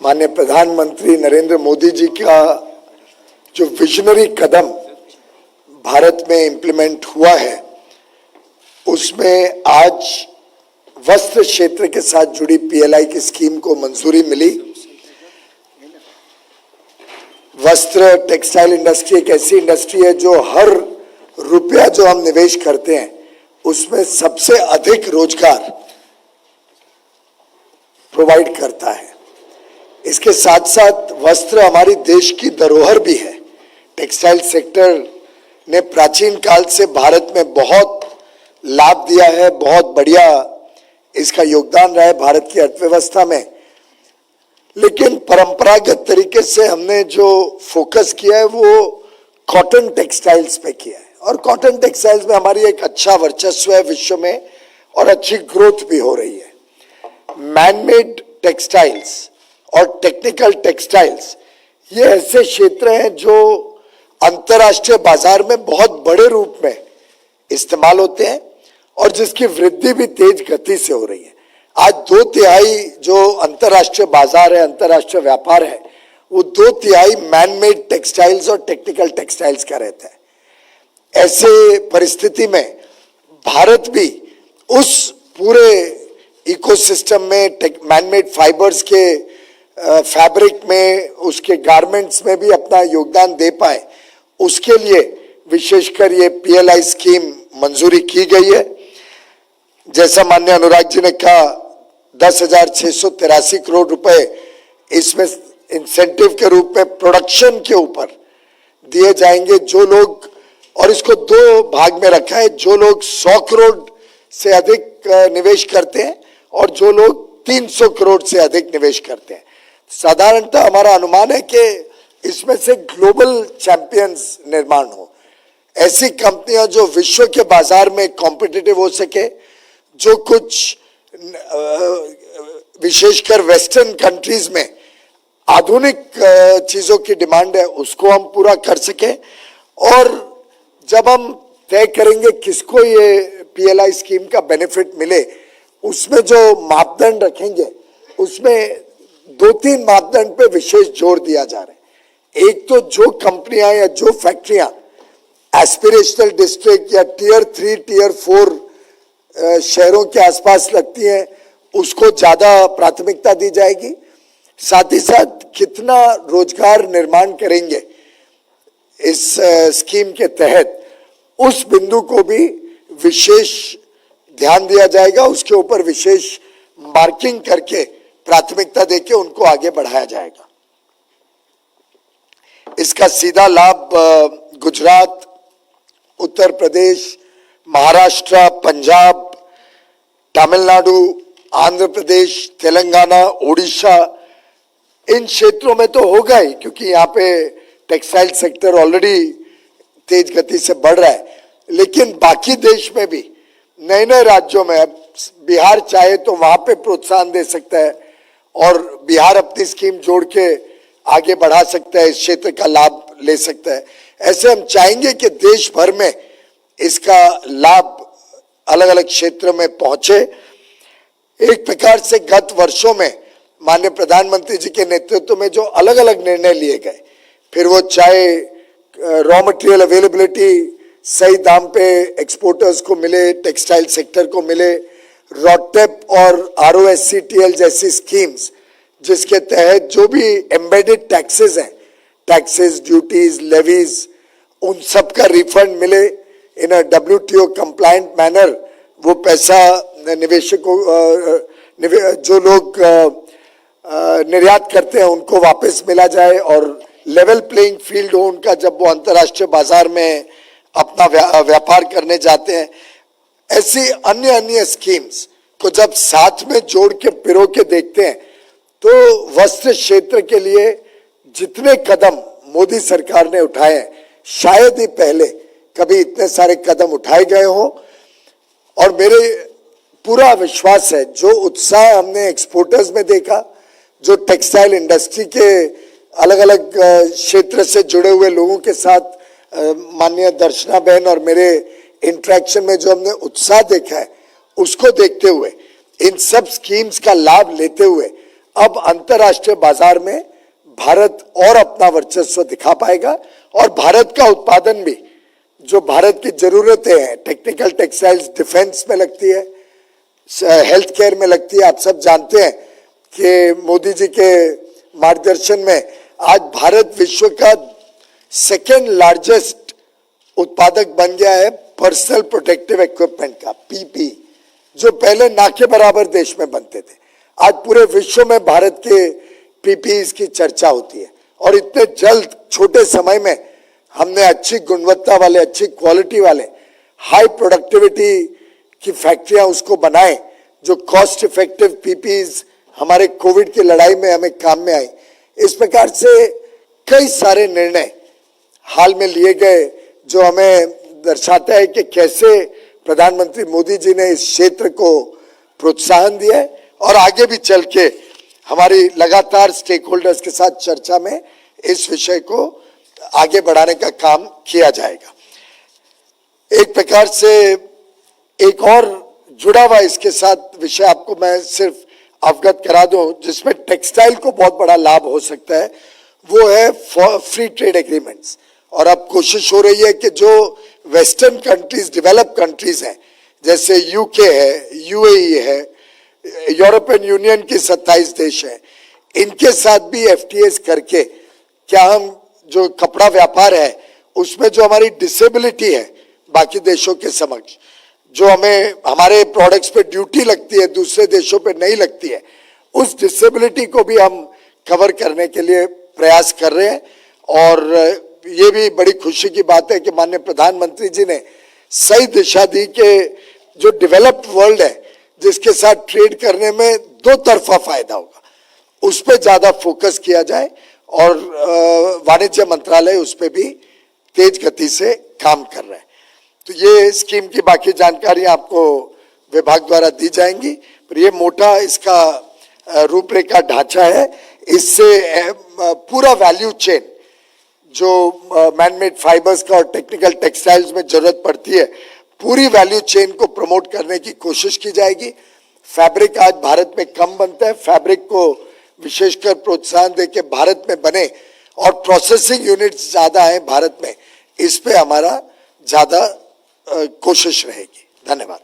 माननीय प्रधानमंत्री नरेंद्र मोदी जी का जो विजनरी कदम भारत में इम्प्लीमेंट हुआ है, उसमें आज वस्त्र क्षेत्र के साथ जुड़ी पीएलआई की स्कीम को मंजूरी मिली। वस्त्र टेक्सटाइल इंडस्ट्री एक ऐसी इंडस्ट्री है जो हर रुपया जो हम निवेश करते हैं उसमें सबसे अधिक रोजगार प्रोवाइड करता है। इसके साथ साथ वस्त्र हमारी देश की धरोहर भी है। टेक्सटाइल सेक्टर ने प्राचीन काल से भारत में बहुत लाभ दिया है, बहुत बढ़िया इसका योगदान रहा है भारत की अर्थव्यवस्था में। लेकिन परंपरागत तरीके से हमने जो फोकस किया है वो कॉटन टेक्सटाइल्स पे किया है, और कॉटन टेक्सटाइल्स में हमारी एक अच्छा वर्चस्व है विश्व में और अच्छी ग्रोथ भी हो रही है। मैनमेड टेक्सटाइल्स और टेक्निकल टेक्सटाइल्स ये ऐसे क्षेत्र हैं जो अंतर्राष्ट्रीय बाजार में बहुत बड़े रूप में इस्तेमाल होते हैं और जिसकी वृद्धि भी तेज गति से हो रही है। आज 2/3 जो अंतर्राष्ट्रीय बाजार है, अंतर्राष्ट्रीय व्यापार है, वो 2/3 मैनमेड टेक्सटाइल्स और टेक्निकल टेक्सटाइल्स का रहता है। ऐसे परिस्थिति में भारत भी उस पूरे इकोसिस्टम में मैनमेड फाइबर्स के फैब्रिक में, उसके गारमेंट्स में भी अपना योगदान दे पाए, उसके लिए विशेषकर ये पीएलआई स्कीम मंजूरी की गई है। जैसा माननीय अनुराग जी ने कहा, 10,683 करोड़ रुपए इसमें इंसेंटिव के रूप में प्रोडक्शन के ऊपर दिए जाएंगे। जो लोग, और इसको 2 भाग में रखा है, जो लोग 100 करोड़ से अधिक निवेश करते हैं और जो लोग 300 करोड़ से अधिक निवेश करते हैं। साधारणतः हमारा अनुमान है कि इसमें से ग्लोबल चैंपियंस निर्माण हो, ऐसी कंपनियां जो विश्व के बाजार में कॉम्पिटिटिव हो सके, जो कुछ विशेषकर वेस्टर्न कंट्रीज में आधुनिक चीजों की डिमांड है उसको हम पूरा कर सके। और जब हम तय करेंगे किसको ये पीएलआई स्कीम का बेनिफिट मिले, उसमें जो मापदंड रखेंगे उसमें 2-3 मापदंड पे विशेष जोर दिया जा रहा है। एक तो जो कंपनियां या जो फैक्ट्रियां एस्पिरेशनल डिस्ट्रिक्ट या टियर 3, टियर 4 शहरों के आसपास लगती हैं, उसको ज्यादा प्राथमिकता दी जाएगी। साथ ही साथ कितना रोजगार निर्माण करेंगे इस स्कीम के तहत, उस बिंदु को भी विशेष ध्यान दिया जाएगा। उसके ऊपर विशेष मार्किंग करके प्राथमिकता देके उनको आगे बढ़ाया जाएगा। इसका सीधा लाभ गुजरात, उत्तर प्रदेश, महाराष्ट्र, पंजाब, तमिलनाडु, आंध्र प्रदेश, तेलंगाना, ओडिशा, इन क्षेत्रों में तो होगा ही, क्योंकि यहाँ पे टेक्सटाइल सेक्टर ऑलरेडी तेज गति से बढ़ रहा है। लेकिन बाकी देश में भी नए नए राज्यों में, अब बिहार चाहे तो वहां पे प्रोत्साहन दे सकता है और बिहार अपनी स्कीम जोड़ के आगे बढ़ा सकता है, इस क्षेत्र का लाभ ले सकता है। ऐसे हम चाहेंगे कि देश भर में इसका लाभ अलग अलग क्षेत्र में पहुंचे। एक प्रकार से गत वर्षों में माननीय प्रधानमंत्री जी के नेतृत्व में जो अलग अलग निर्णय लिए गए, फिर वो चाहे रॉ मटेरियल अवेलेबिलिटी सही दाम पे एक्सपोर्टर्स को मिले, टेक्सटाइल सेक्टर को मिले, रॉटेप और ROSCTL जैसी स्कीम्स जिसके तहत जो भी एम्बेडेड टैक्सेस हैं, टैक्सेस, ड्यूटीज, लेवीज, उन सब का रिफंड मिले इन अ WTO कंप्लायंट मैनर। वो पैसा निवेशकों, जो लोग निर्यात करते हैं उनको वापस मिला जाए और लेवल प्लेइंग फील्ड हो उनका, जब वो अंतर्राष्ट्रीय बाजार में अपना व्यापार करने जाते हैं। ऐसी अन्य अन्य स्कीम्स को जब साथ में जोड़ के पिरो के देखते हैं तो वस्त्र क्षेत्र के लिए जितने कदम मोदी सरकार ने उठाए हैं, शायद ही पहले कभी इतने सारे कदम उठाए गए हों। और मेरे पूरा विश्वास है, जो उत्साह हमने एक्सपोर्टर्स में देखा, जो टेक्सटाइल इंडस्ट्री के अलग अलग क्षेत्र से जुड़े हुए लोगों के साथ माननीय दर्शना बहन और मेरे इंटरेक्शन में जो हमने उत्साह देखा है, उसको देखते हुए, इन सब स्कीम्स का लाभ लेते हुए अब अंतर्राष्ट्रीय बाजार में भारत और अपना वर्चस्व दिखा पाएगा और भारत का उत्पादन भी, जो भारत की जरूरतें हैं, टेक्निकल टेक्सटाइल्स डिफेंस में लगती है, हेल्थ केयर में लगती है। आप सब जानते हैं कि मोदी जी के मार्गदर्शन में आज भारत विश्व का सेकेंड लार्जेस्ट उत्पादक बन गया है पर्सनल प्रोटेक्टिव इक्विपमेंट का, पीपी, जो पहले ना के बराबर देश में बनते थे। आज पूरे विश्व में भारत के पीपीई की चर्चा होती है और इतने जल्द छोटे समय में हमने अच्छी गुणवत्ता वाले, अच्छी क्वालिटी वाले, हाई प्रोडक्टिविटी की फैक्ट्रियां उसको बनाए, जो कॉस्ट इफेक्टिव पीपीईज हमारे कोविड की लड़ाई में हमें काम में आए। इस प्रकार से कई सारे निर्णय हाल में लिए गए जो हमें दर्शाता है कि कैसे प्रधानमंत्री मोदी जी ने इस क्षेत्र को प्रोत्साहन दिया है और आगे भी चल के हमारी लगातार स्टेक होल्डर्स के साथ चर्चा में इस विषय को आगे बढ़ाने का काम किया जाएगा। एक प्रकार से एक और जुड़ा हुआ इसके साथ विषय आपको मैं सिर्फ अवगत करा दूं, जिसमें टेक्सटाइल को बहुत बड़ा लाभ हो सकता है, वो है फ्री ट्रेड एग्रीमेंट्स। और अब कोशिश हो रही है कि जो वेस्टर्न कंट्रीज, डेवलप कंट्रीज हैं, जैसे यूके है, यूएई है, यूरोपियन यूनियन के 27 देश हैं, इनके साथ भी एफटीएस करके क्या हम जो कपड़ा व्यापार है उसमें जो हमारी डिसेबिलिटी है बाकी देशों के समक्ष, जो हमें हमारे प्रोडक्ट्स पे ड्यूटी लगती है दूसरे देशों पे नहीं लगती है, उस डिसेबिलिटी को भी हम कवर करने के लिए प्रयास कर रहे हैं। और ये भी बड़ी खुशी की बात है कि माननीय प्रधानमंत्री जी ने सही दिशा दी कि जो डेवलप्ड वर्ल्ड है जिसके साथ ट्रेड करने में दो तरफा फायदा होगा, उस पर ज्यादा फोकस किया जाए और वाणिज्य मंत्रालय उस पर भी तेज गति से काम कर रहा है। तो ये स्कीम की बाकी जानकारी आपको विभाग द्वारा दी जाएंगी, पर ये मोटा इसका रूपरेखा ढांचा है। इससे पूरा वैल्यू चेन जो मैनमेड फाइबर्स का और टेक्निकल टेक्सटाइल्स में जरूरत पड़ती है, पूरी वैल्यू चेन को प्रमोट करने की कोशिश की जाएगी। फैब्रिक आज भारत में कम बनता है, फैब्रिक को विशेषकर प्रोत्साहन देके भारत में बने और प्रोसेसिंग यूनिट्स ज्यादा है भारत में, इस पे हमारा ज्यादा कोशिश रहेगी। धन्यवाद।